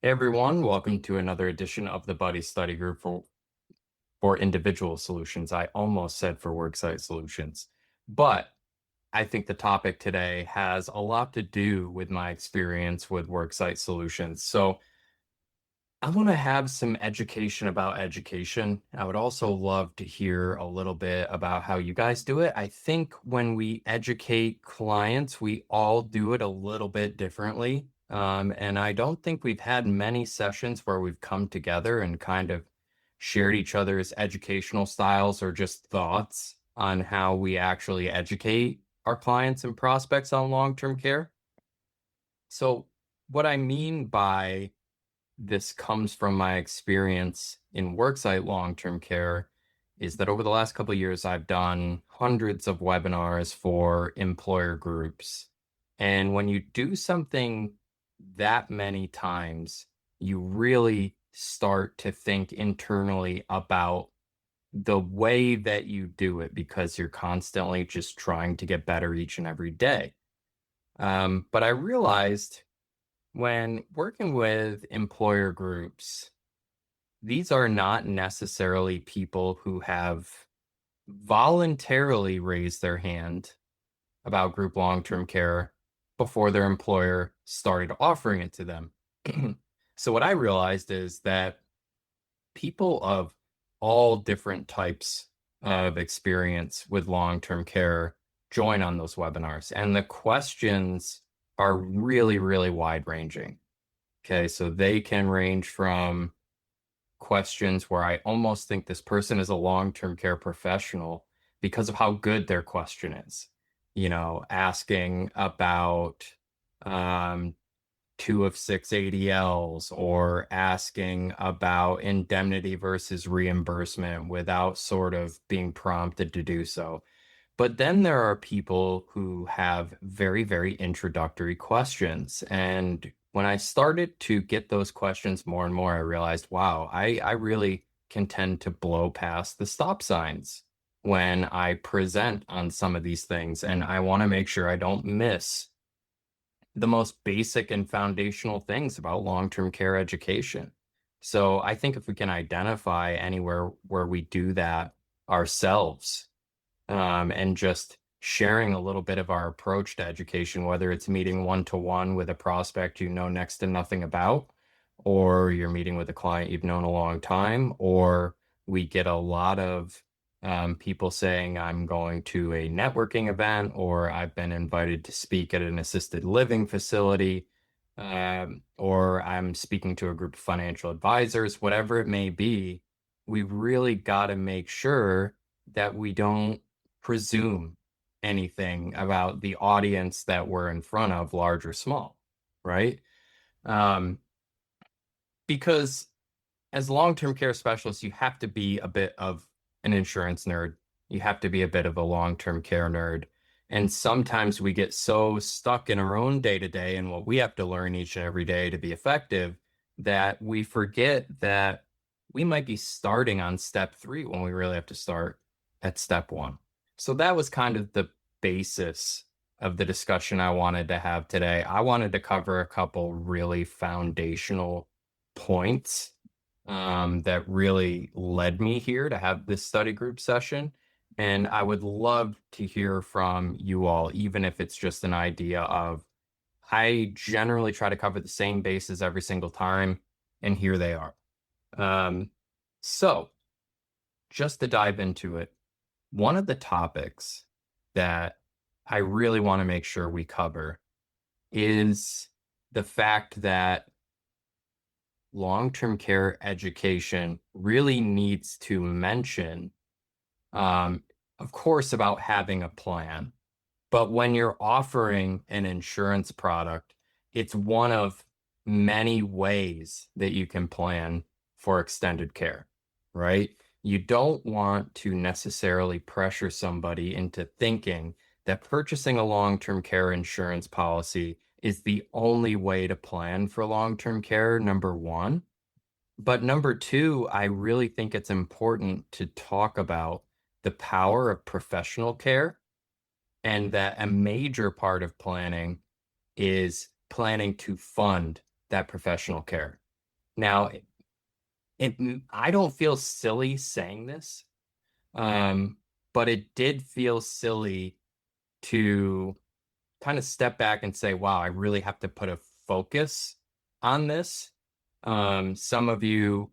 Hey everyone, welcome to another edition of the Buddy Study Group for individual solutions. I almost said for worksite solutions, but I think the topic today has a lot to do with my experience with worksite solutions. So I want to have some education about education. I would also love to hear a little bit about how you guys do it. I think when we educate clients, we all do it a little bit differently. And I don't think we've had many sessions where we've come together and kind of shared each other's educational styles or just thoughts on how we actually educate our clients and prospects on long-term care. So what I mean by this comes from my experience in worksite long-term care is that over the last couple of years, I've done hundreds of webinars for employer groups. And when you do something that many times, you really start to think internally about the way that you do it because you're constantly just trying to get better each and every day. But I realized when working with employer groups, these are not necessarily people who have voluntarily raised their hand about group long-term care before their employer started offering it to them. So what I realized is that people of all different types of experience with long-term care join on those webinars, and the questions are really, really wide-ranging. Okay, so they can range from questions where I almost think this person is a long-term care professional because of how good their question is. Asking about um, 2 of 6 ADLs or asking about indemnity versus reimbursement without sort of being prompted to do so. But then there are people who have very, very introductory questions. And when I started to get those questions more and more, I realized, wow, I really can tend to blow past the stop signs when I present on some of these things. And I want to make sure I don't miss the most basic and foundational things about long-term care education. So I think if we can identify anywhere where we do that ourselves, and just sharing a little bit of our approach to education, whether it's meeting one-to-one with a prospect you know next to nothing about, or you're meeting with a client you've known a long time, or we get a lot of people saying, I'm going to a networking event, or I've been invited to speak at an assisted living facility, or I'm speaking to a group of financial advisors, whatever it may be. We really got to make sure that we don't presume anything about the audience that we're in front of, large or small, right? Um, because as long-term care specialists, you have to be a bit of an insurance nerd. You have to be a bit of a long-term care nerd. And sometimes we get so stuck in our own day-to-day and what we have to learn each and every day to be effective that we forget that we might be starting on step 3 when we really have to start at step 1. So that was kind of the basis of the discussion I wanted to have today. I wanted to cover a couple really foundational points that really led me here to have this study group session. And I would love to hear from you all, even if it's just an idea of, I generally try to cover the same bases every single time, and here they are. So just to dive into it, one of the topics that I really want to make sure we cover is the fact that long-term care education really needs to mention, um, of course, about having a plan. But when you're offering an insurance product, it's one of many ways that you can plan for extended care, right? You don't want to necessarily pressure somebody into thinking that purchasing a long-term care insurance policy is the only way to plan for long-term care, number one. But number two, I really think it's important to talk about the power of professional care and that a major part of planning is planning to fund that professional care. Now, I don't feel silly saying this, um, but it did feel silly to kind of step back and say, wow, I really have to put a focus on this. Some of you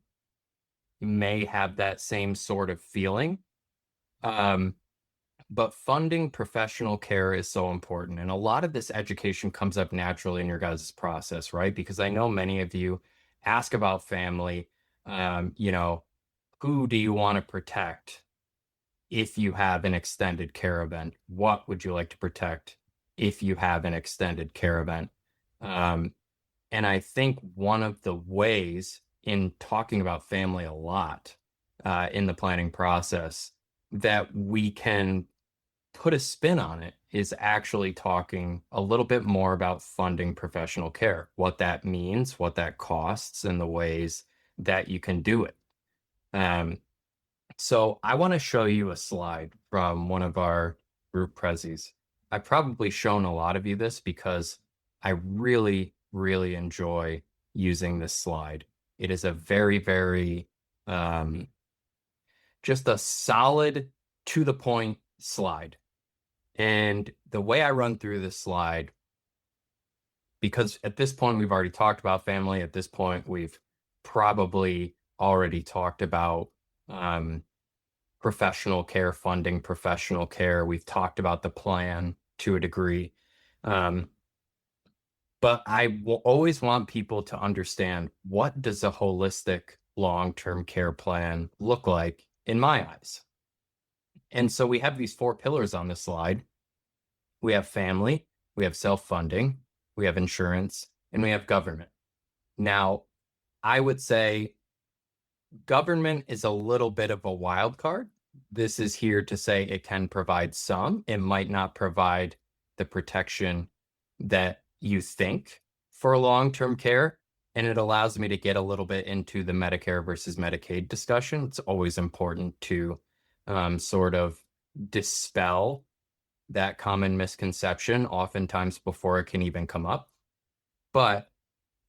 may have that same sort of feeling. Um, but funding professional care is so important. And a lot of this education comes up naturally in your guys' process, right? Because I know many of you ask about family, you know, who do you want to protect if you have an extended care event? What would you like to protect if you have an extended care event? Um, and I think one of the ways in talking about family a lot in the planning process that we can put a spin on it is actually talking a little bit more about funding professional care, what that means, what that costs, and the ways that you can do it. Um, so I want to show you a slide from one of our group prezzies. I've probably shown a lot of you this because I really, really enjoy using this slide. It is a very, very just a solid to the point slide. And the way I run through this slide, because at this point we've already talked about family, at this point we've probably already talked about professional care, funding professional care. We've talked about the plan to a degree. But I will always want people to understand, what does a holistic long-term care plan look like in my eyes? And so we have these four pillars on this slide. We have family, we have self-funding, we have insurance, and we have government. Now, I would say government is a little bit of a wild card. This is here to say it can provide some. It might not provide the protection that you think for long-term care. And it allows me to get a little bit into the Medicare versus Medicaid discussion. It's always important to sort of dispel that common misconception, oftentimes before it can even come up. But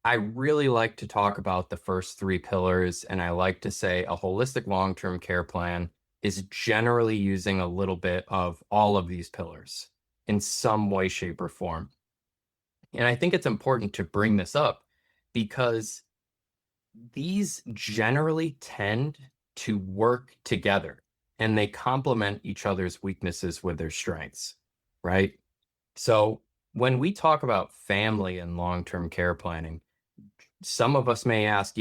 I really like to talk about the first three pillars, and I like to say a holistic long-term care plan is generally using a little bit of all of these pillars in some way, shape, or form. And I think it's important to bring this up because these generally tend to work together and they complement each other's weaknesses with their strengths, right? So when we talk about family and long-term care planning, some of us may ask,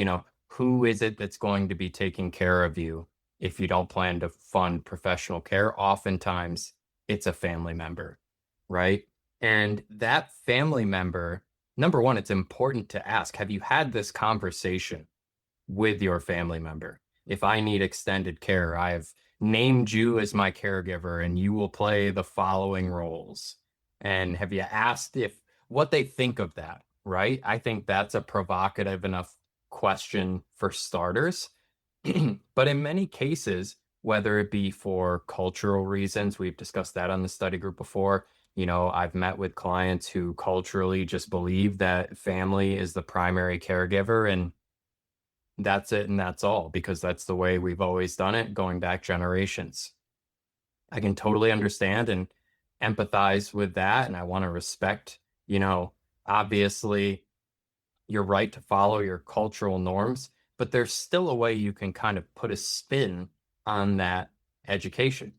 who is it that's going to be taking care of you if you don't plan to fund professional care? Oftentimes, it's a family member, right? And that family member, number one, it's important to ask, have you had this conversation with your family member? If I need extended care, I have named you as my caregiver and you will play the following roles. And have you asked if what they think of that, right? I think that's a provocative enough question for starters. But in many cases, whether it be for cultural reasons, we've discussed that on the study group before. I've met with clients who culturally just believe that family is the primary caregiver and that's it and that's all, because that's the way we've always done it going back generations. I can totally understand and empathize with that. And I want to respect, obviously your right to follow your cultural norms, but there's still a way you can kind of put a spin on that education.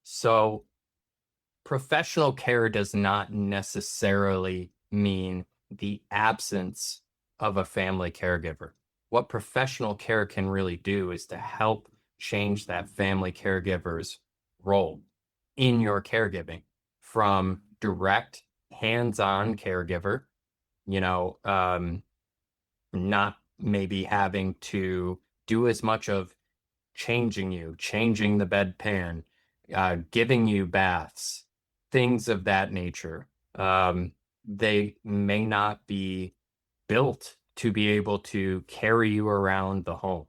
So professional care does not necessarily mean the absence of a family caregiver. What professional care can really do is to help change that family caregiver's role in your caregiving from direct hands-on caregiver, not maybe having to do as much of changing you, changing the bedpan, giving you baths, things of that nature. They may not be built to be able to carry you around the home,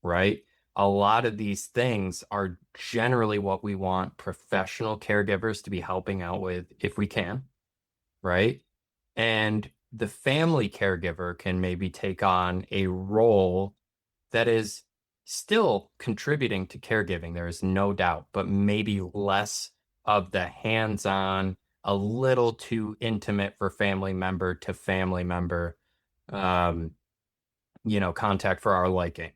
right? A lot of these things are generally what we want professional caregivers to be helping out with if we can, right? And the family caregiver can maybe take on a role that is still contributing to caregiving. There is no doubt, but maybe less of the hands-on, a little too intimate for family member to family member, um, contact for our liking.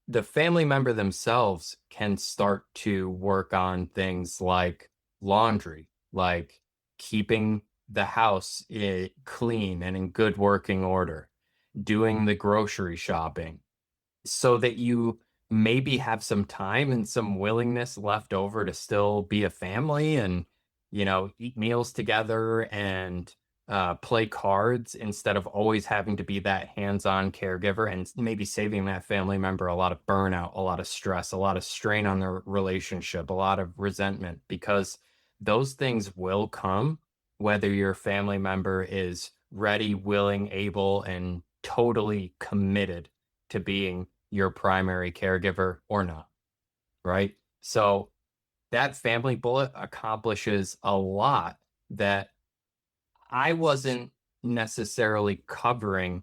The family member themselves can start to work on things like laundry, like keeping the house clean and in good working order, doing the grocery shopping, so that you maybe have some time and some willingness left over to still be a family and, eat meals together and play cards instead of always having to be that hands-on caregiver, and maybe saving that family member a lot of burnout, a lot of stress, a lot of strain on their relationship, a lot of resentment, because those things will come whether your family member is ready, willing, able, and totally committed to being your primary caregiver or not, right? So that family bullet accomplishes a lot that I wasn't necessarily covering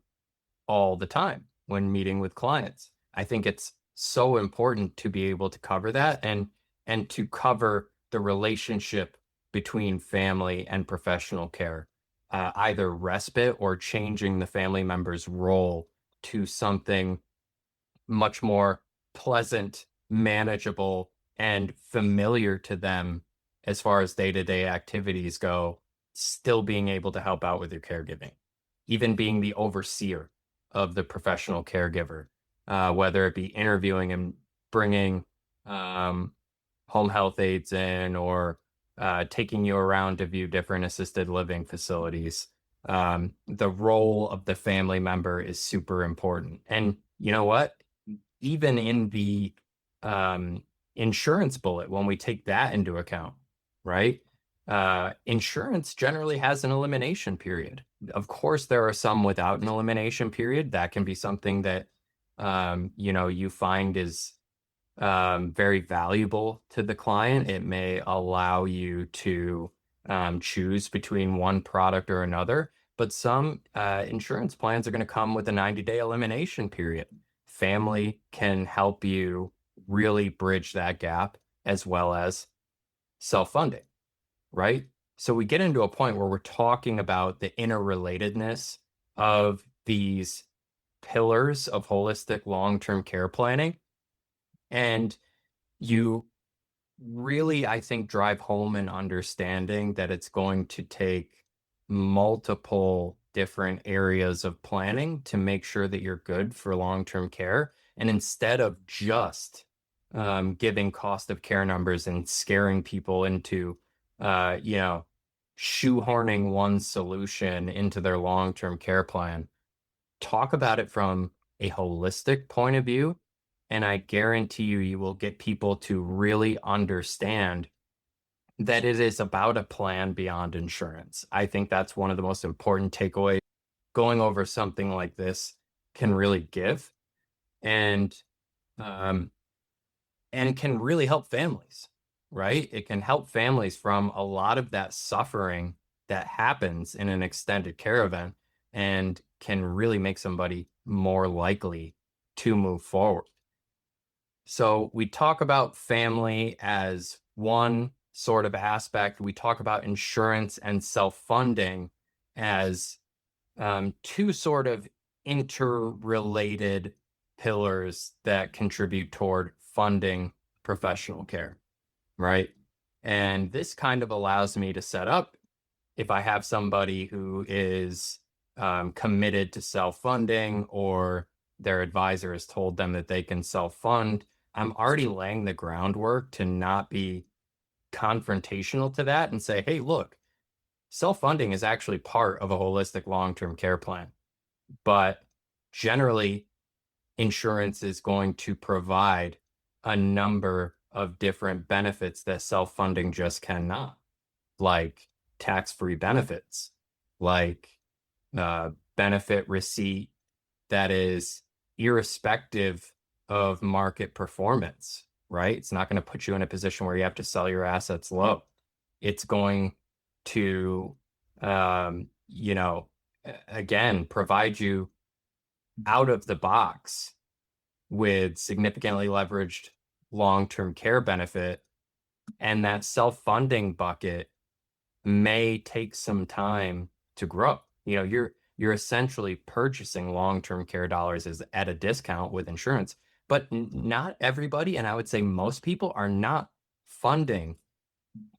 all the time when meeting with clients. I think it's so important to be able to cover that and to cover the relationship between family and professional care, either respite or changing the family member's role to something much more pleasant, manageable, and familiar to them as far as day-to-day activities go, still being able to help out with your caregiving, even being the overseer of the professional caregiver, whether it be interviewing and bringing um, home health aides in, or taking you around to view different assisted living facilities. The role of the family member is super important. And you know what? Even in the um, insurance bullet, when we take that into account, right? Insurance generally has an elimination period. Of course, there are some without an elimination period. That can be something that you find is very valuable to the client. It may allow you to choose between one product or another, but some insurance plans are going to come with a 90-day elimination period. Family can help you really bridge that gap, as well as self-funding, right? So we get into a point where we're talking about the interrelatedness of these pillars of holistic long-term care planning. And you really, I think, drive home an understanding that it's going to take multiple different areas of planning to make sure that you're good for long-term care. And instead of just giving cost of care numbers and scaring people into, shoehorning one solution into their long-term care plan, talk about it from a holistic point of view, and I guarantee you will get people to really understand that it is about a plan beyond insurance. I think that's one of the most important takeaways going over something like this can really give, and um, and can really help families, right? It can help families from a lot of that suffering that happens in an extended care event, and can really make somebody more likely to move forward. So we talk about family as one sort of aspect. We talk about insurance and self-funding as two sort of interrelated pillars that contribute toward funding professional care, right? And this kind of allows me to set up, if I have somebody who is committed to self-funding, or their advisor has told them that they can self-fund, I'm already laying the groundwork to not be confrontational to that and say, hey, look, self-funding is actually part of a holistic long-term care plan. But generally, insurance is going to provide a number of different benefits that self-funding just cannot, like tax-free benefits, like benefit receipt that is irrespective of market performance, right? It's not going to put you in a position where you have to sell your assets low. It's going to, you know, again, provide you out of the box with significantly leveraged long-term care benefit. And that self-funding bucket may take some time to grow. You're essentially purchasing long-term care dollars as at a discount with insurance, but not everybody, and I would say most people are not funding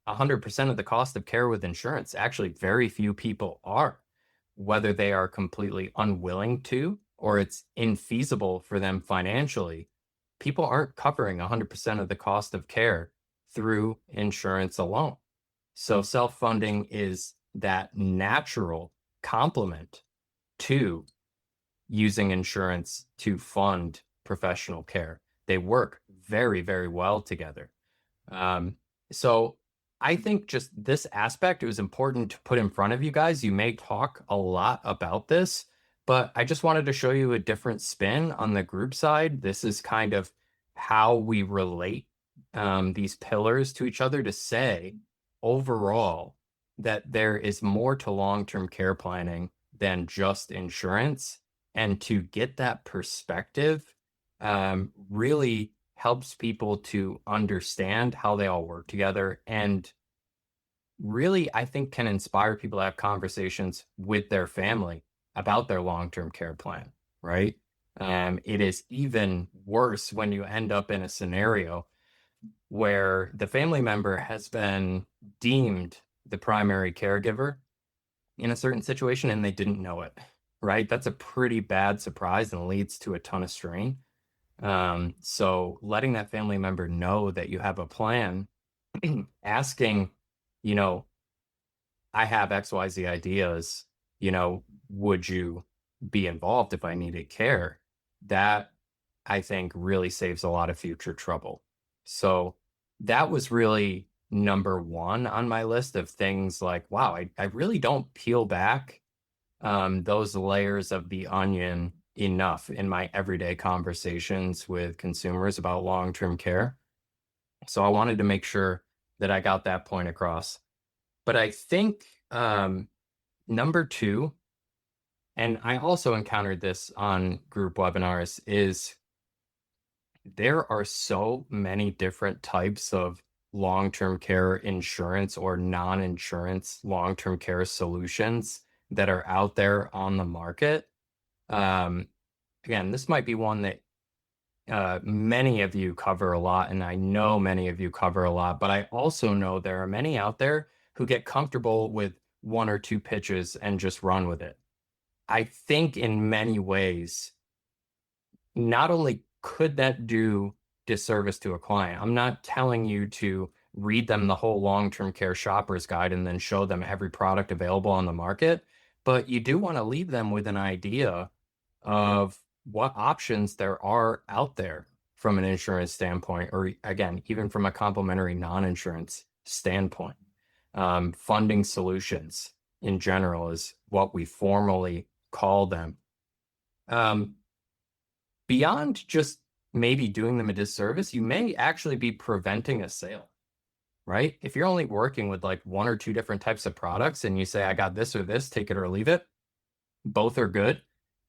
100% of the cost of care with insurance. Actually, very few people are, whether they are completely unwilling to or it's infeasible for them financially. People aren't covering 100% of the cost of care through insurance alone. So self-funding is that natural complement to using insurance to fund professional care. They work very, very well together. So I think just this aspect, it was important to put in front of you guys. You may talk a lot about this, but I just wanted to show you a different spin on the group side. This is kind of how we relate these pillars to each other to say overall that there is more to long-term care planning than just insurance. And to get that perspective really helps people to understand how they all work together, and really, I think, can inspire people to have conversations with their family about their long-term care plan, right? It is even worse when you end up in a scenario where the family member has been deemed the primary caregiver in a certain situation and they didn't know it, right? That's a pretty bad surprise and leads to a ton of strain. So letting that family member know that you have a plan, asking, you know, I have XYZ ideas, would you be involved if I needed care? That I think really saves a lot of future trouble. So that was really number one on my list of things like, wow, I really don't peel back those layers of the onion enough in my everyday conversations with consumers about long-term care. So I wanted to make sure that I got that point across. But I think number two, and I also encountered this on group webinars, is there are so many different types of long-term care insurance or non-insurance long-term care solutions that are out there on the market. Again, this might be one that many of you cover a lot, and I know many of you cover a lot, but I also know there are many out there who get comfortable with one or two pitches and just run with it. I think in many ways, not only could that do disservice to a client, I'm not telling you to read them the whole long-term care shopper's guide and then show them every product available on the market, but you do want to leave them with an idea of what options there are out there from an insurance standpoint, or again, even from a complementary non-insurance standpoint. Funding solutions in general is what we formally call them. Beyond just maybe doing them a disservice, you may actually be preventing a sale, right? If you're only working with like one or two different types of products and you say, I got this or this, take it or leave it, both are good,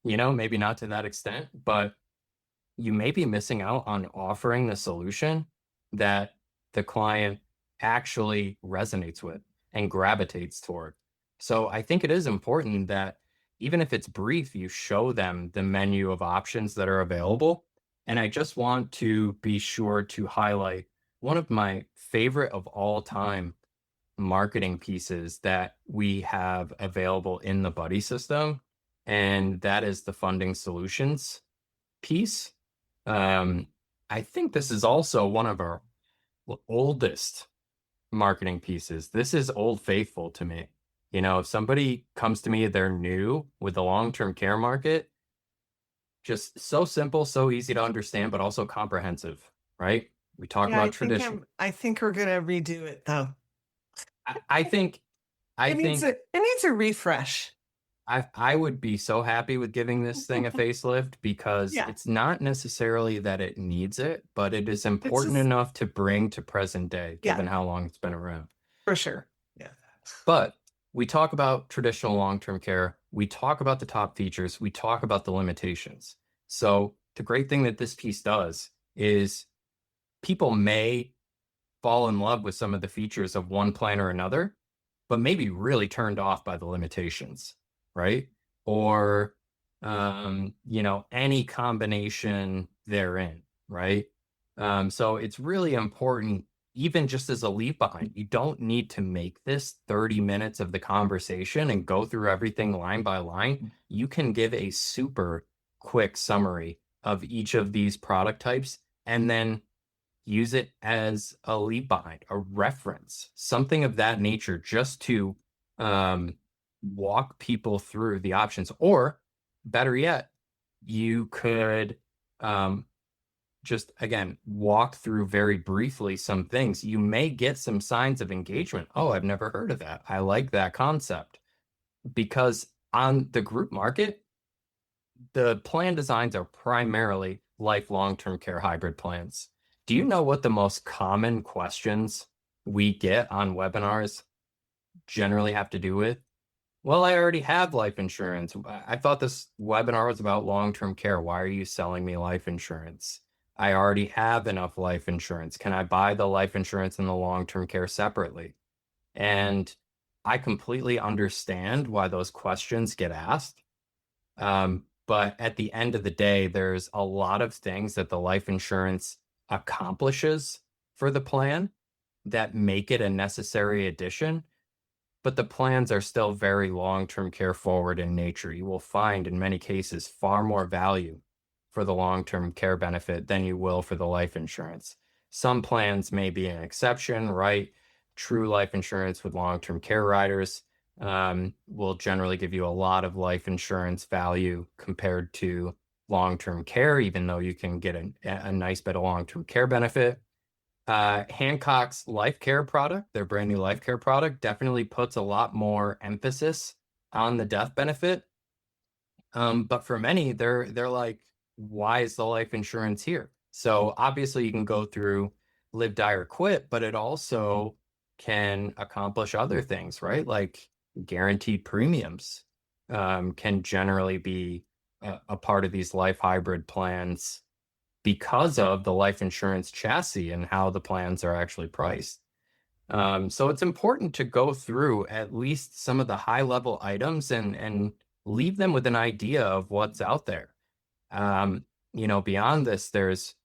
maybe not to that extent, but you may be missing out on offering the solution that the client actually resonates with and gravitates toward. So I think it is important that even if it's brief, you show them the menu of options that are available. And I just want to be sure to highlight one of my favorite of all time marketing pieces that we have available in the buddy system, and that is the funding solutions piece. I think this is also one of our oldest marketing pieces. This is old faithful to me. If somebody comes to me, they're new with the long-term care market, just so simple, so easy to understand, but also comprehensive, right? We talk Yeah, about tradition. I think we're gonna redo it though. I think It needs a refresh. I would be so happy with giving this thing a facelift because Yeah, it's not necessarily that it needs it, but it is it's important just enough to bring to present day, yeah, given how long it's been around. for sure. Yeah. But we talk about traditional long-term care, we talk about the top features, we talk about the limitations. So the great thing that this piece does is people may fall in love with some of the features of one plan or another, but maybe really turned off by the limitations, right? Or, any combination therein, right? So it's really important, even just as a leave behind, you don't need to make this 30 minutes of the conversation and go through everything line by line. You can give a super quick summary of each of these product types and then use it as a leave behind, a reference, something of that nature, just to walk people through the options. Or better yet, you could just, again, walk through very briefly some things. You may get some signs of engagement. Oh, I've never heard of that. I like that concept. Because on the group market, the plan designs are primarily life long-term care hybrid plans. Do you know what the most common questions we get on webinars generally have to do with? Well, I already have life insurance. I thought this webinar was about long-term care. Why are you selling me life insurance? I already have enough life insurance. Can I buy the life insurance and the long-term care separately? And I completely understand why those questions get asked. But at the end of the day, there's a lot of things that the life insurance accomplishes for the plan that make it a necessary addition. But the plans are still very long-term care forward in nature. You will find in many cases far more value for the long-term care benefit than you will for the life insurance. Some plans may be an exception, right? True life insurance with long-term care riders will generally give you a lot of life insurance value compared to long-term care, even though you can get a nice bit of long-term care benefit. Hancock's life care product, their brand new life care product, definitely puts a lot more emphasis on the death benefit. But for many, they're like, why is the life insurance here? So obviously you can go through live, die, or quit, but it also can accomplish other things, right? Like guaranteed premiums can generally be a part of these life hybrid plans because of the life insurance chassis and how the plans are actually priced. So it's important to go through at least some of the high level items and leave them with an idea of what's out there. Beyond this, there's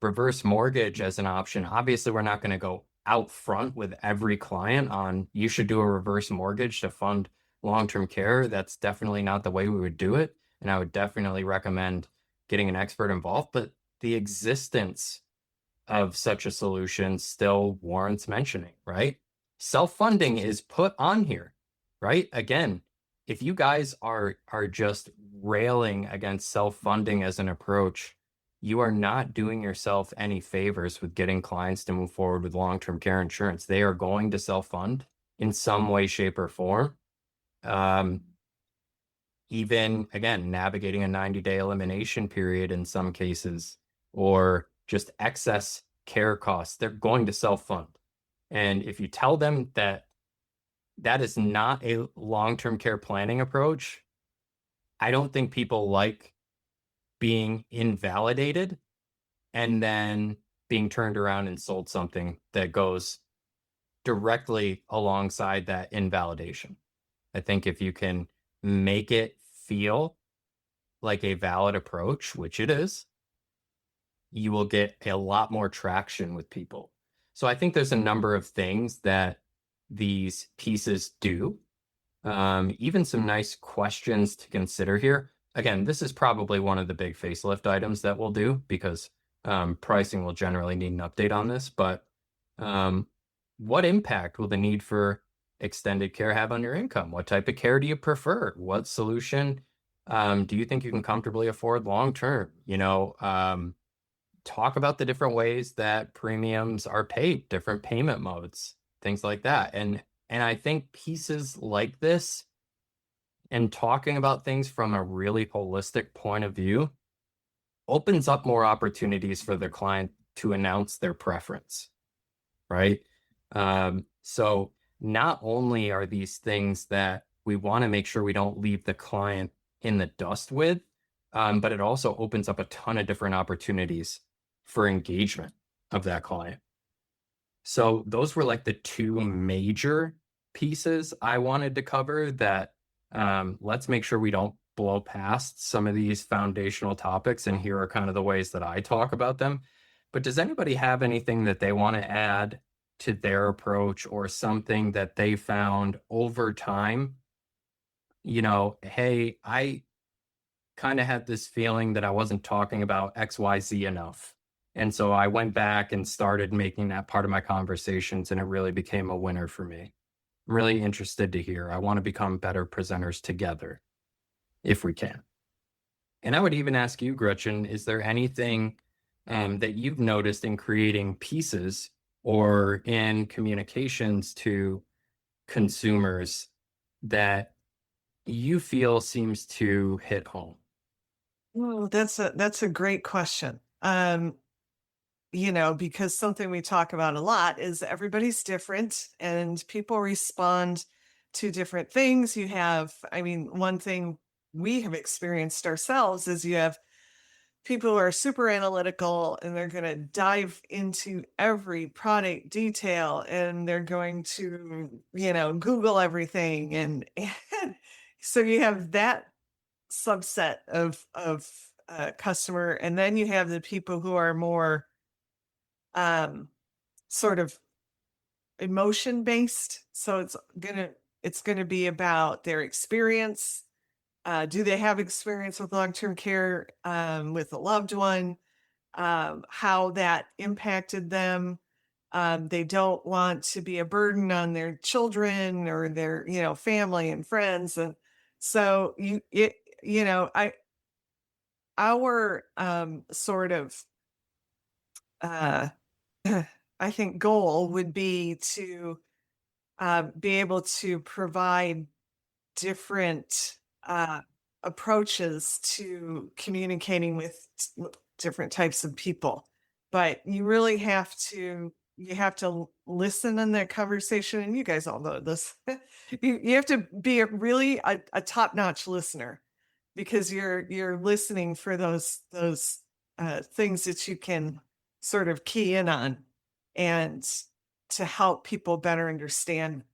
reverse mortgage as an option. Obviously, we're not going to go out front with every client on you should do a reverse mortgage to fund long-term care. That's definitely not the way we would do it. And I would definitely recommend getting an expert involved. But the existence of such a solution still warrants mentioning, right? Self-funding is put on here, right? Again, if you guys are just railing against self-funding as an approach, you are not doing yourself any favors with getting clients to move forward with long-term care insurance. They are going to self-fund in some way, shape, or form. Even, again, navigating a 90-day elimination period in some cases, or just excess care costs, they're going to self-fund. And if you tell them that that is not a long-term care planning approach, I don't think people like being invalidated and then being turned around and sold something that goes directly alongside that invalidation. I think if you can make it feel like a valid approach, which it is, you will get a lot more traction with people. So I think there's a number of things that these pieces do. Even some nice questions to consider here. Again, this is probably one of the big facelift items that we'll do because pricing will generally need an update on this. But what impact will the need for extended care have on your income? What type of care do you prefer? What solution do you think you can comfortably afford long term? Talk about the different ways that premiums are paid, different payment modes, things like that. And I think pieces like this and talking about things from a really holistic point of view opens up more opportunities for the client to announce their preference, right? So not only are these things that we want to make sure we don't leave the client in the dust with, but it also opens up a ton of different opportunities for engagement of that client. So those were like the two major pieces I wanted to cover that let's make sure we don't blow past some of these foundational topics. And here are kind of the ways that I talk about them. But does anybody have anything that they want to add to their approach or something that they found over time? Hey, I kind of had this feeling that I wasn't talking about XYZ enough. And so I went back and started making that part of my conversations, and it really became a winner for me. I'm really interested to hear. I want to become better presenters together if we can. And I would even ask you, Gretchen, is there anything that you've noticed in creating pieces or in communications to consumers that you feel seems to hit home? Oh, that's a great question. Because something we talk about a lot is everybody's different and people respond to different things. One thing we have experienced ourselves is you have people who are super analytical and they're going to dive into every product detail and they're going to, Google everything. And so you have that subset of customer. And then you have the people who are more um, sort of emotion based. So it's gonna be about their experience. Do they have experience with long-term care with a loved one? How that impacted them. They don't want to be a burden on their children or their, family and friends. And so I our sort of uh I think goal would be to be able to provide different approaches to communicating with different types of people. But you have to listen in that conversation, and you guys all know this. You have to be a top-notch listener because you're listening for those things that you can sort of key in on and to help people better understand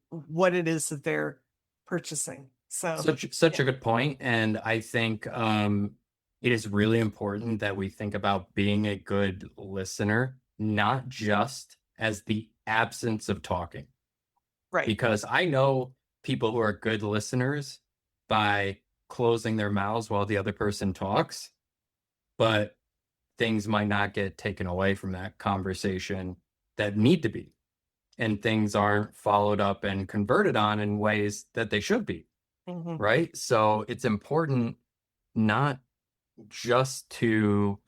what it is that they're purchasing. So, Such yeah. a good point, and I think it is really important that we think about being a good listener, not just as the absence of talking. Right. Because I know people who are good listeners by closing their mouths while the other person talks, but things might not get taken away from that conversation that need to be, and things aren't followed up and converted on in ways that they should be, Mhm. right? So it's important not just to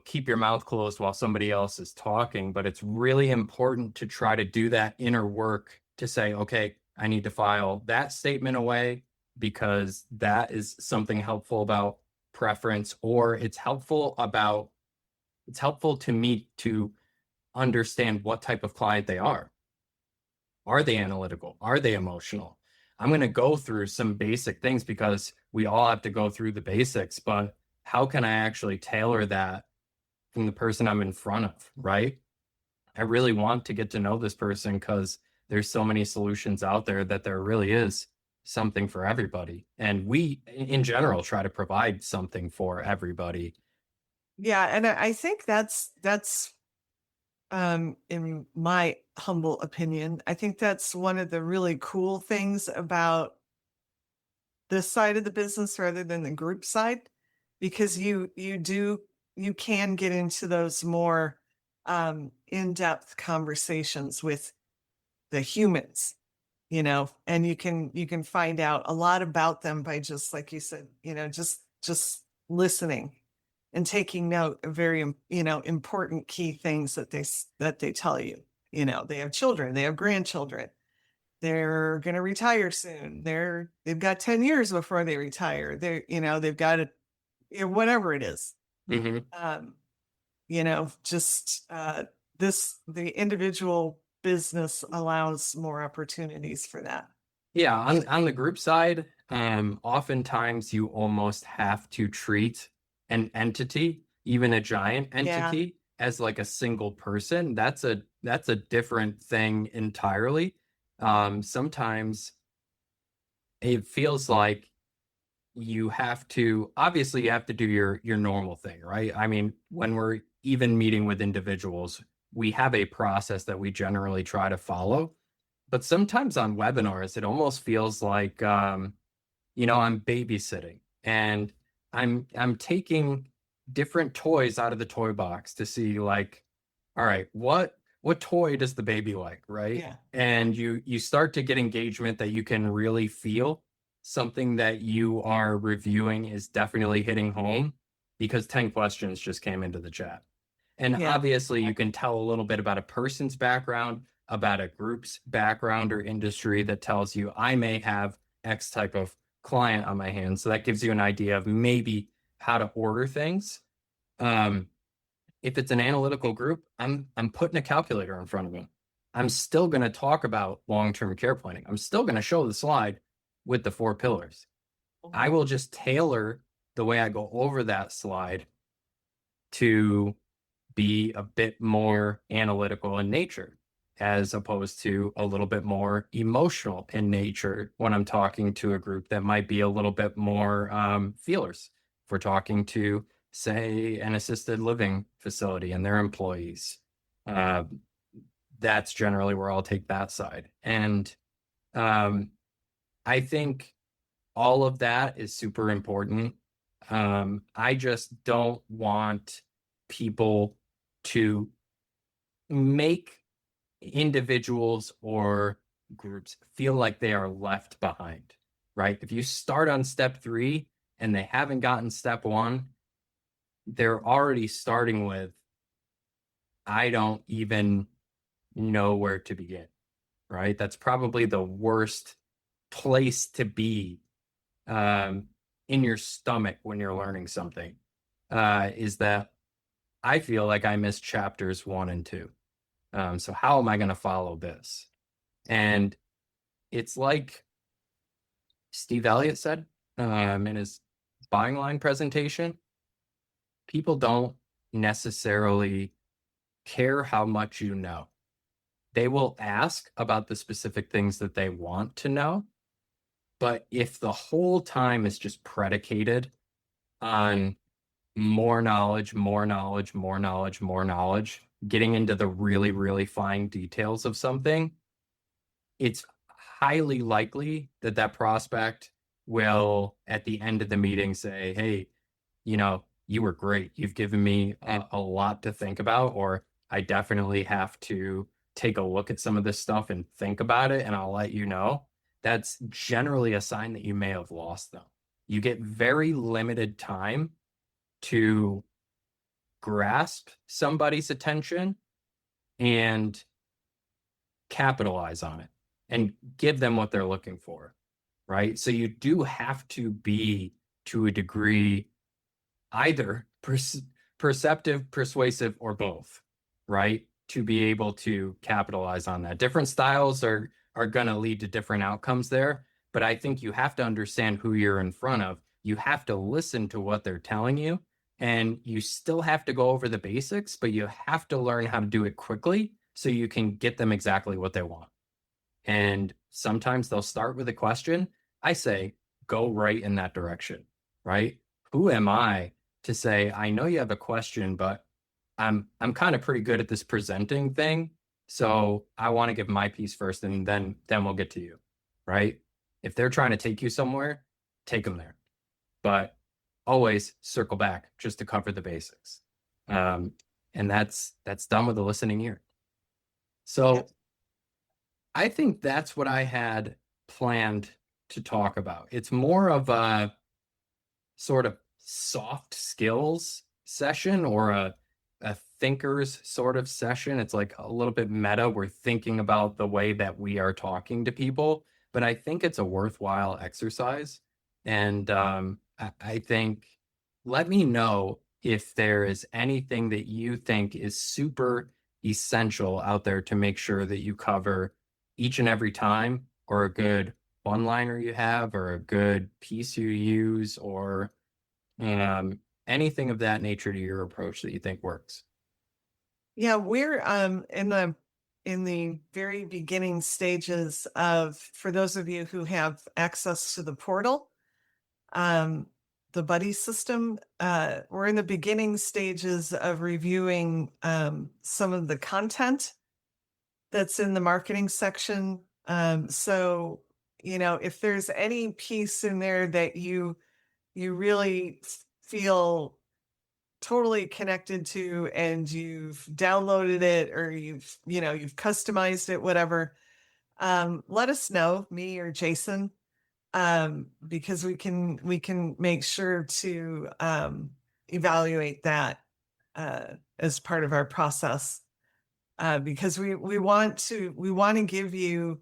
keep your mouth closed while somebody else is talking, but it's really important to try to do that inner work to say, okay, I need to file that statement away because that is something helpful about preference, or it's helpful to me to understand what type of client they are. Are they analytical? Are they emotional? I'm going to go through some basic things because we all have to go through the basics, but how can I actually tailor that from the person I'm in front of, right? I really want to get to know this person because there's so many solutions out there that there really is something for everybody. And we, in general, try to provide something for everybody. Yeah, and I think that's in my humble opinion, I think that's one of the really cool things about this side of the business rather than the group side, because you can get into those more in-depth conversations with the humans, and you can find out a lot about them by just like you said, just listening and taking note of very important key things that they tell you. They have children, they have grandchildren, they're going to retire soon, they've got 10 years before they retire, they've got it, whatever it is. Mm-hmm. um just the individual business allows more opportunities for that. Yeah, on the group side, oftentimes you almost have to treat an entity, even a giant Yeah. entity, as like a single person. That's a different thing entirely. Sometimes it feels like you have to obviously you have to do your normal thing, right? I mean, when we're even meeting with individuals, we have a process that we generally try to follow. But sometimes on webinars, it almost feels like I'm babysitting and I'm taking different toys out of the toy box to see like, all right, what toy does the baby like, right? Yeah. And you start to get engagement that you can really feel something that you are reviewing is definitely hitting home because 10 questions just came into the chat. And Yeah. obviously, you can tell a little bit about a person's background, about a group's background or industry that tells you I may have X type of client on my hands. So that gives you an idea of maybe how to order things. Um, if it's an analytical group, I'm putting a calculator in front of them. I'm still going to talk about long-term care planning. I'm still going to show the slide with the 4 pillars. I Mhm. will just tailor the way I go over that slide to be a bit more analytical in nature as opposed to a little bit more emotional in nature when I'm talking to a group that might be a little bit more feelers. If we're talking to, say, an assisted living facility and their employees, uh, that's generally where I'll take that side. And um, I think all of that is super important. I just don't want people to make individuals or groups feel like they are left behind, right? If you start on step 3 and they haven't gotten step 1, they're already starting with, I don't even know where to begin, right? That's probably the worst place to be um, in your stomach when you're learning something, is that I feel like I missed chapters 1 and 2. So how am I going to follow this? And it's like Steve Elliott said in his buying line presentation, people don't necessarily care how much you know. They will ask about the specific things that they want to know. But if the whole time is just predicated on more knowledge, more knowledge, more knowledge, more knowledge, getting into the really, really fine details of something, it's highly likely that that prospect will, at the end of the meeting, say, hey, you were great. You've given me a lot to think about, or I definitely have to take a look at some of this stuff and think about it, and I'll let you know. That's generally a sign that you may have lost them. You get very limited time to grasp somebody's attention and capitalize on it and give them what they're looking for, right? So you do have to be, to a degree, either perceptive, persuasive, or both, right? To be able to capitalize on that. Different styles are going to lead to different outcomes there, but I think you have to understand who you're in front of. You have to listen to what they're telling you, and you still have to go over the basics, but you have to learn how to do it quickly so you can get them exactly what they want. And sometimes they'll start with a question. I say, go right in that direction, right? Who am I to say, I know you have a question, but I'm kind of pretty good at this presenting thing. So I want to give my piece first and then we'll get to you, right? If they're trying to take you somewhere, take them there. But always circle back just to cover the basics. Um, and that's done with the listening ear. Yep. So I think that's what I had planned to talk about. It's more of a sort of soft skills session or a thinkers sort of session. It's like a little bit meta. We're thinking about the way that we are talking to people, but I think it's a worthwhile exercise. And I think let me know if there is anything that you think is super essential out there to make sure that you cover each and every time, or a good one liner you have, or a good piece you use, or anything of that nature to your approach that you think works? Yeah, we're in the very beginning stages of, for those of you who have access to the portal, um, the buddy system, we're in the beginning stages of reviewing some of the content that's in the marketing section. So, if there's any piece in there that you really feel totally connected to, and you've downloaded it, or you've customized it, whatever, let us know, me or Jason, because we can make sure to evaluate that as part of our process, because we want to give you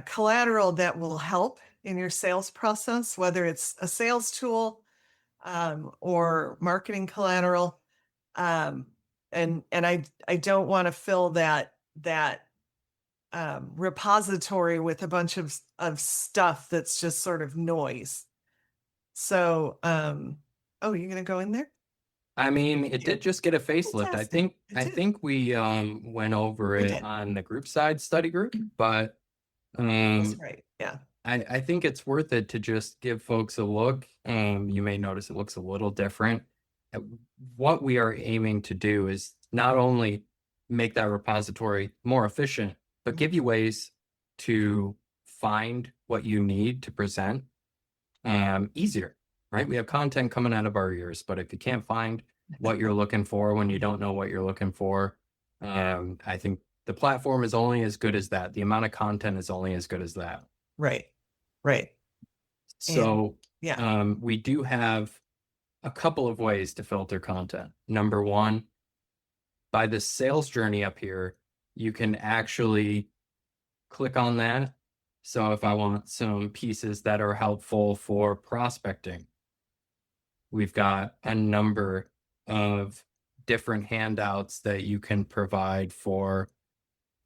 collateral that will help in your sales process, whether it's a sales tool or marketing collateral. Um, and I don't want to fill that repository with a bunch of stuff that's just sort of noise. So, oh, you're gonna go in there? I mean, it Thank you. did just get a facelift. I Fantastic. think It I did. think we went over We it did. on the group side study group, but That's um right. Yeah. I think it's worth it to just give folks a look. You may notice it looks a little different. Uh, What we are aiming to do is not only make that repository more efficient, but Mhm. give you ways to find what you need to present easier, right? We have content coming out of our ears, but if you can't find what you're looking for when you don't know what you're looking for, I think the platform is only as good as that. The amount of content is only as good as that. Right. Right. And So yeah. we do have a couple of ways to filter content. Number one, by the sales journey up here, you can actually click on that. So if I want some pieces that are helpful for prospecting, we've got a number of different handouts that you can provide for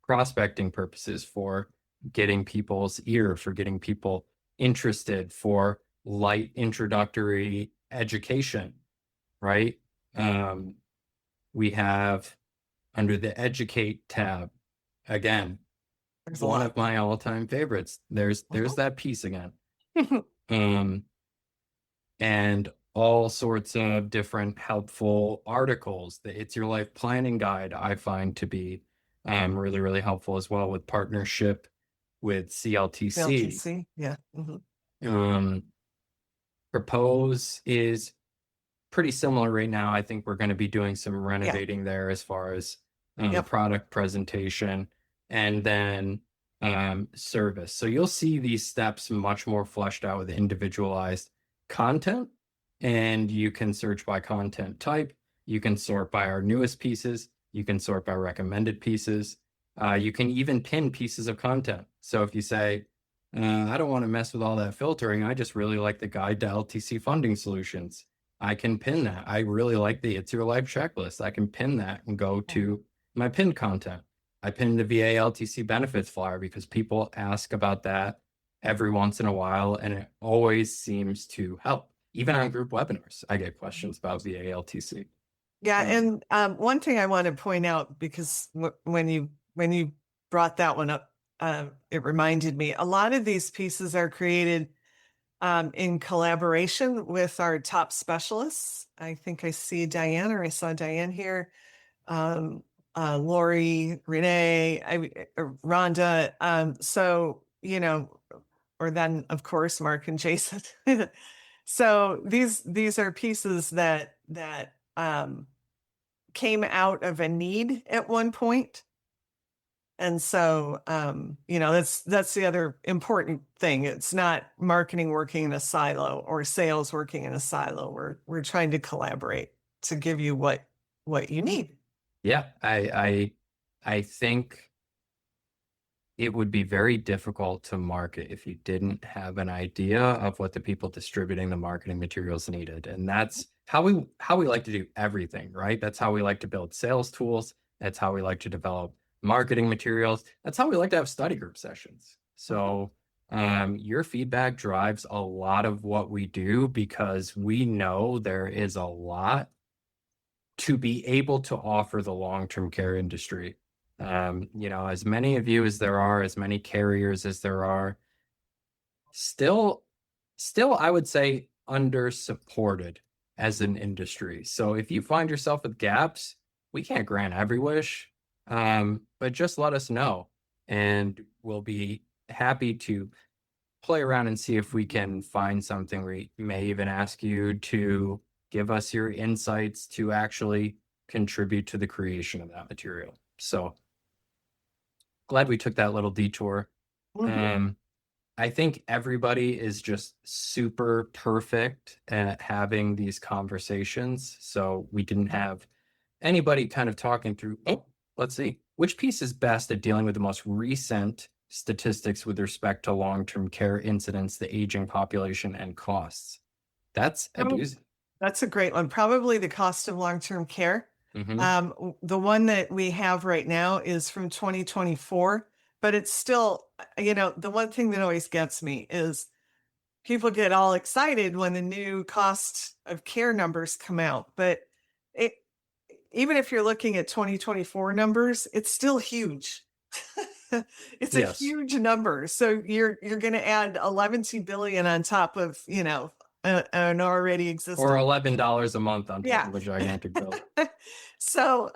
prospecting purposes, for getting people's ear, for getting people interested, for light introductory education, right? Um, we have under the Educate tab, again, There's a one lot. of my all-time favorites. There's that piece again. Um, and all sorts of different helpful articles. The It's Your Life Planning Guide I find to be really, really helpful as well, with partnership with CLTC. LTC. Yeah. Mhm. Um, Propose is pretty similar right now. I think we're going to be doing some Yeah. renovating there as far as Yep. product presentation, and then service. So you'll see these steps much more fleshed out with individualized content, and you can search by content type. You can sort by our newest pieces. You can sort by recommended pieces. You can even pin pieces of content. So if you say, I don't want to mess with all that filtering, I just really like the guide to LTC funding solutions, I can pin that. I really like the It's Your Life checklist. I can pin that and go to my pinned content. I pinned the VA LTC benefits flyer because people ask about that every once in a while, and it always seems to help. Even on group webinars, I get questions about VA LTC. Yeah, Um, and one thing I want to point out, because when you brought that one up, it reminded me a lot of these pieces are created in collaboration with our top specialists. I think I see Diane, or I saw Diane here, um, Lori, Renee, Rhonda. So or then of course Mark and Jason. So these are pieces that came out of a need at one point. And so, that's the other important thing. It's not marketing working in a silo or sales working in a silo. We're trying to collaborate to give you what you need. yeah, I think it would be very difficult to market if you didn't have an idea of what the people distributing the marketing materials needed. And that's how we like to do everything, right? That's how we like to build sales tools, That's how we like to develop marketing materials. That's how we like to have study group sessions. So your feedback drives a lot of what we do because we know there is a lot to be able to offer the long-term care industry. As many of you as there are, as many carriers as there are, still, I would say under supported as an industry. So if you find yourself with gaps, we can't grant every wish, but just let us know, and we'll be happy to play around and see if we can find something. We may even ask you to give us your insights to actually contribute to the creation of that material. So glad we took that little detour. Mhm. I think everybody is just super perfect at having these conversations. So we didn't have anybody kind of talking through, oh, let's see, which piece is best at dealing with the most recent statistics with respect to long-term care incidents, the aging population, and costs. That's a Oh, doozy. that's a great one. Probably the cost of long-term care. Mm-hmm. The one that we have right now is from 2024, but it's still, the one thing that always gets me is people get all excited when the new cost of care numbers come out. But it, even if you're looking at 2024 numbers, it's still huge. It's a Yes. huge number. So you're going to add 11 billion on top of, an already Or existing. $11 a month on top Yeah. of a gigantic bill. So,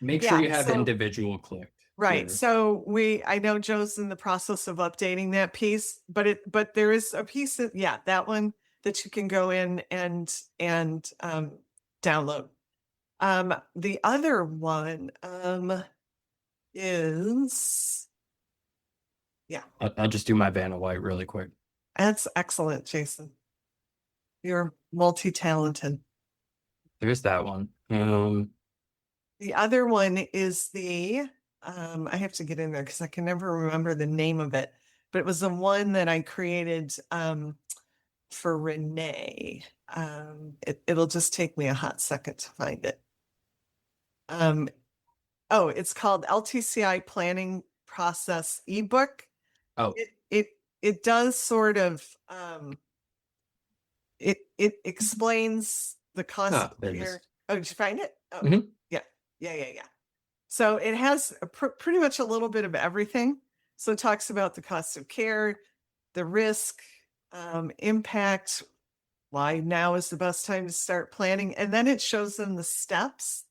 Make sure yeah, you have so individual clicked right. here. So I know Joe's in the process of updating that piece, but there is a piece that, yeah, that one that you can go in and download. The other one, is, yeah, I'll just do my Vanna White really quick. that's excellent, Jason. You're multi-talented. There's that one. The other one is I have to get in there because I can never remember the name of it, but it was the one that I created for Renee. It'll just take me a hot second to find it. Um, oh, it's called LTCi Planning Process ebook. Oh, It does sort of it explains the cost of there it is. care. Oh, did you find it? Oh, Mhm. yeah, yeah. So it has pretty much a little bit of everything. So it talks about the cost of care, the risk, impact, why now is the best time to start planning. And then it shows them the steps,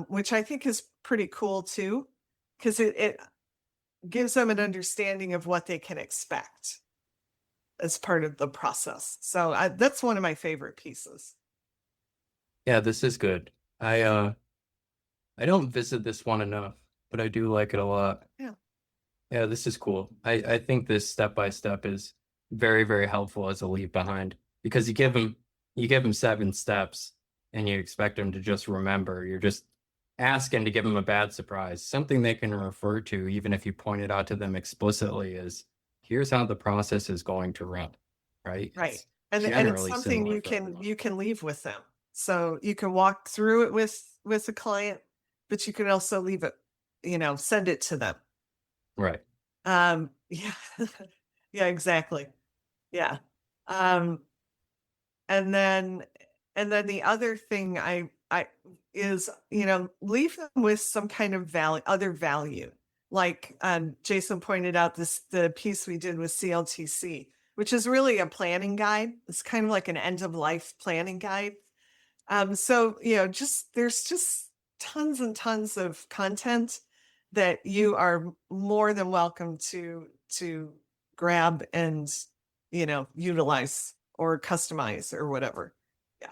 which I think is pretty cool too, because it gives them an understanding of what they can expect as part of the process. So that's one of my favorite pieces. Yeah, this is good. I don't visit this one enough, but I do like it a lot. Yeah. Yeah, this is cool. I think this step by step is very, very helpful as a leave behind because you give them 7 steps and you expect them to just remember. You're just asking to give them a bad surprise, something they can refer to, even if you point it out to them explicitly, is here's how the process is going to run, right? Right. It's And it's generally something similar for everyone. you can leave with them. So you can walk through it with a client, but you can also leave it, send it to them. Right. Yeah. Yeah, exactly. Yeah. Um and then the other thing I is, leave them with some kind of other value. Like Jason pointed out the piece we did with CLTC, which is really a planning guide. It's kind of like an end of life planning guide. So there's just tons and tons of content that you are more than welcome to grab and utilize or customize or whatever. Yeah,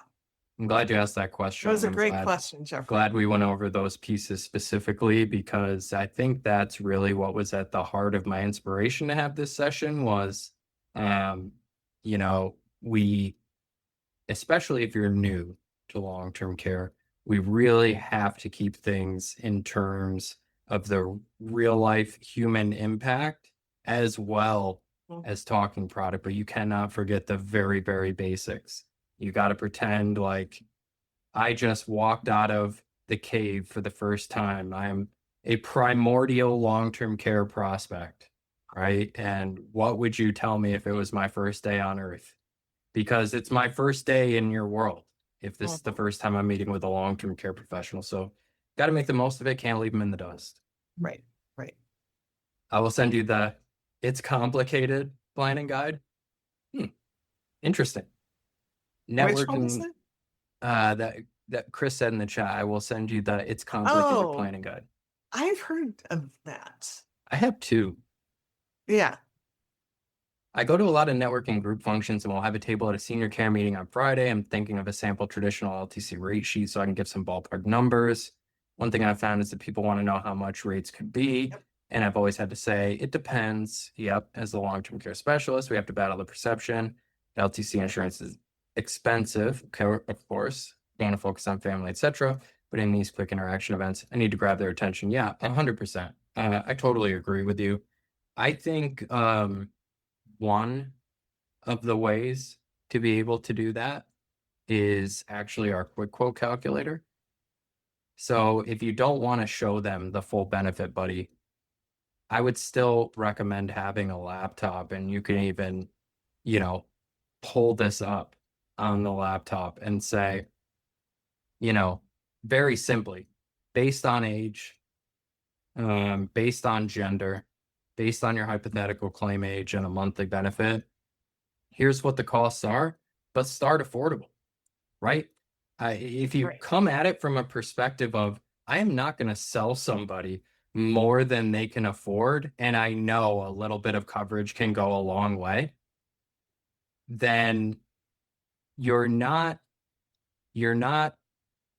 I'm glad you asked that that question. was And a I'm great question, Jeffrey. glad we went over those pieces specifically because I think that's really what was at the heart of my inspiration to have this session was, um, we, especially if you're new to long-term care, we really have to keep things in terms of the real life human impact as well Mm. as talking product, but you cannot forget the very, very basics. You got to pretend like I just walked out of the cave for the first time. I'm a primordial long-term care prospect, right? And what would you tell me if it was my first day on Earth? Because it's my first day in your world if this is the Mhm. first time I'm meeting with a long-term care professional. So got to make the most of it. Can't leave them in the dust. Right, right. I will send you the It's Complicated planning guide. Hmm, interesting. Which one was Networking, it? that Chris said in the chat, I will send you the It's Complicated Oh, planning guide. I've heard of that. I have two. Yeah. I go to a lot of networking group functions and we'll have a table at a senior care meeting on Friday. I'm thinking of a sample traditional LTC rate sheet so I can give some ballpark numbers. One thing I've found is that people want to know how much rates could be. And I've always had to say, it depends. Yep. As the long-term care specialist, we have to battle the perception. LTC insurance is expensive, of course. Don't want to focus on family, etc. But in these quick interaction events, I need to grab their attention. Yeah, 100%. I totally agree with you. I think one of the ways to be able to do that is actually our quick quote calculator. So if you don't want to show them the full benefit, buddy, I would still recommend having a laptop, and you can even, you know, pull this up on the laptop and say, you know, very simply, based on age, based on gender, based on your hypothetical claim age and a monthly benefit, here's what the costs are, but start affordable, right? If you Right. come at it from a perspective of, I am not going to sell somebody more than they can afford, and I know a little bit of coverage can go a long way, then you're not you're not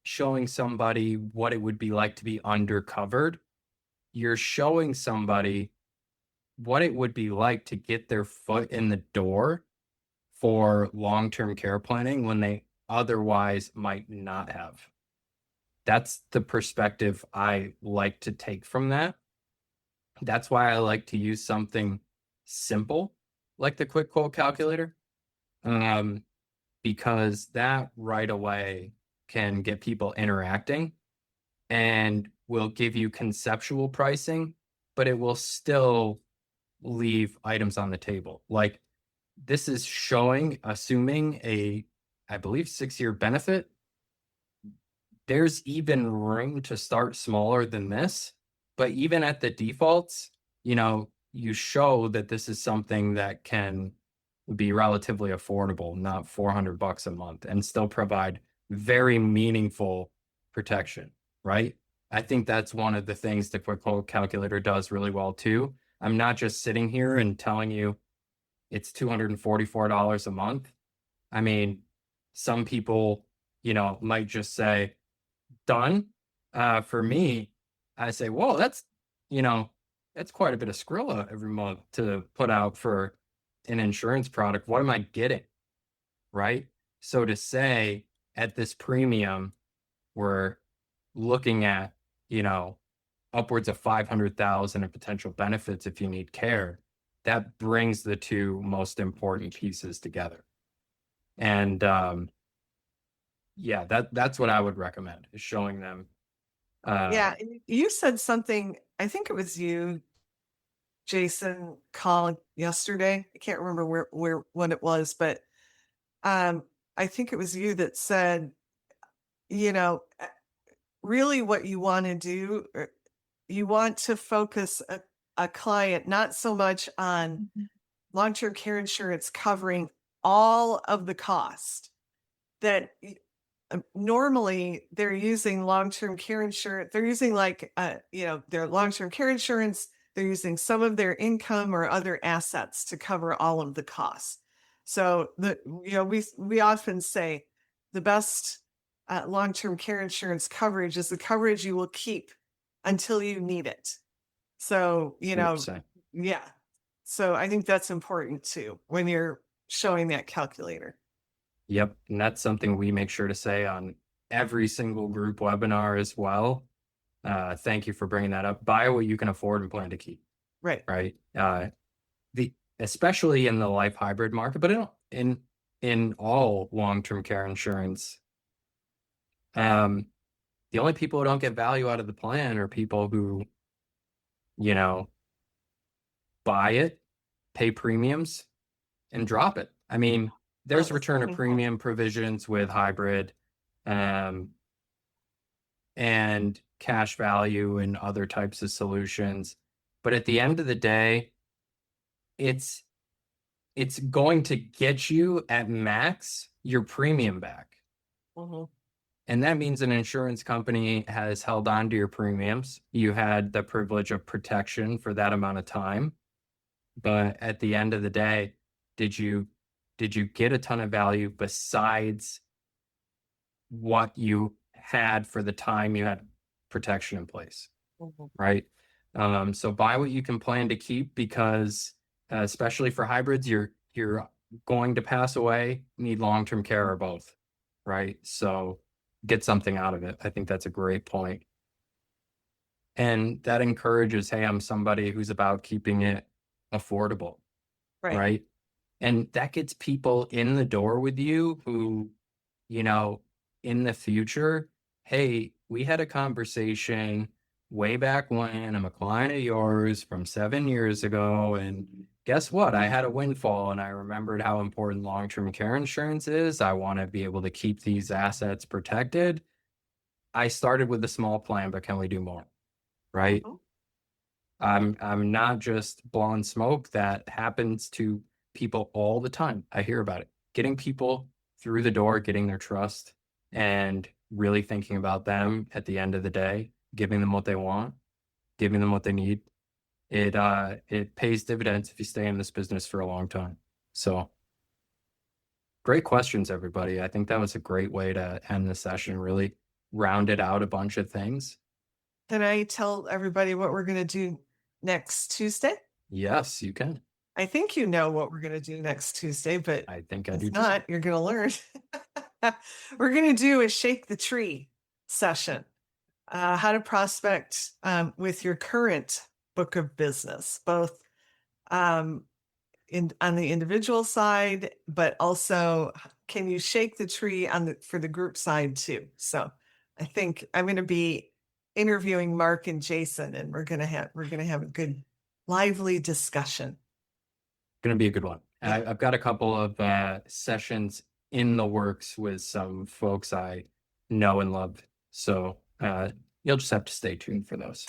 showing somebody what it would be like to be undercovered. You're showing somebody what it would be like to get their foot in the door for long-term care planning when they otherwise might not have. That's the perspective I like to take from that. That's why I like to use something simple like the quick quote calculator, um, because that right away can get people interacting and will give you conceptual pricing, but it will still leave items on the table. Like this is showing, assuming I believe 6-year benefit. There's even room to start smaller than this, but even at the defaults, you show that this is something that can be relatively affordable, not $400 a month, and still provide very meaningful protection, right? I think that's one of the things the quick quote calculator does really well too. I'm not just sitting here and telling you it's $244 a month. I mean, some people, might just say, done. For me, I say, whoa, you know, that's quite a bit of Skrilla every month to put out for an insurance product. What am I getting? Right. So to say at this premium, we're looking at, upwards of 500,000 in potential benefits if you need care. That brings the two most important pieces together. And yeah, that's what I would recommend is showing them. Yeah. And you said something, I think it was you, Jason, called yesterday. I can't remember what it was, but um, I think it was you that said, you know, really what you want to do, you want to focus a client not so much on long-term care insurance covering all of the cost that normally they're using long-term care insurance. They're using their long-term care insurance. They're using some of their income or other assets to cover all of the costs. So we often say the best long-term care insurance coverage is the coverage you will keep until you need it. So, 100%. yeah. So I think that's important too when you're showing that calculator. Yep. And that's something we make sure to say on every single group webinar as well. Thank you for bringing that up. Buy what you can afford and plan to keep, Right. right? Especially in the life hybrid market, but in all long-term care insurance, The only people who don't get value out of the plan are people who, you know, buy it, pay premiums, and drop it. I mean, there's return of premium provisions with hybrid, um, and cash value and other types of solutions. But at the end of the day, it's going to get you at max your premium back. Mhm. And that means an insurance company has held on to your premiums. You had the privilege of protection for that amount of time. But at the end of the day, did you get a ton of value besides what you had for the time you had protection in place? Mhm. Right? So buy what you can plan to keep, because especially for hybrids, you're going to pass away, need long-term care or both, right? So get something out of it. I think that's a great point. And that encourages, hey, I'm somebody who's about keeping it affordable, Right. right? And that gets people in the door with you who, you know, in the future, hey, we had a conversation way back when. I'm a client of yours from 7 years ago. And guess what? I had a windfall and I remembered how important long-term care insurance is. I want to be able to keep these assets protected. I started with a small plan, but can we do more? Right? Mhm. I'm not just blowing smoke. That happens to people all the time. I hear about it. Getting people through the door, getting their trust, and really thinking about them at the end of the day, giving them what they want, giving them what they need. It pays dividends if you stay in this business for a long time. So great questions, everybody. I think that was a great way to end the session, really rounded out a bunch of things. Can I tell everybody what we're going to do next Tuesday? Yes, you can. I think you know what we're going to do next Tuesday, but I think I do if too. not, you're going to learn. We're going to do a shake the tree session. How to prospect with your current book of business, both um, on the individual side, but also can you shake the tree for the group side too? So I think I'm going to be interviewing Mark and Jason, and we're gonna have a good, lively discussion. Going to be a good one. Yeah. I've got a couple of sessions in the works with some folks I know and love. So you'll just have to stay tuned for those.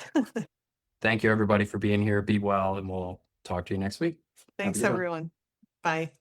Thank you, everybody, for being here. Be well, and we'll talk to you next week. Have a Thanks, good one. everyone. Bye.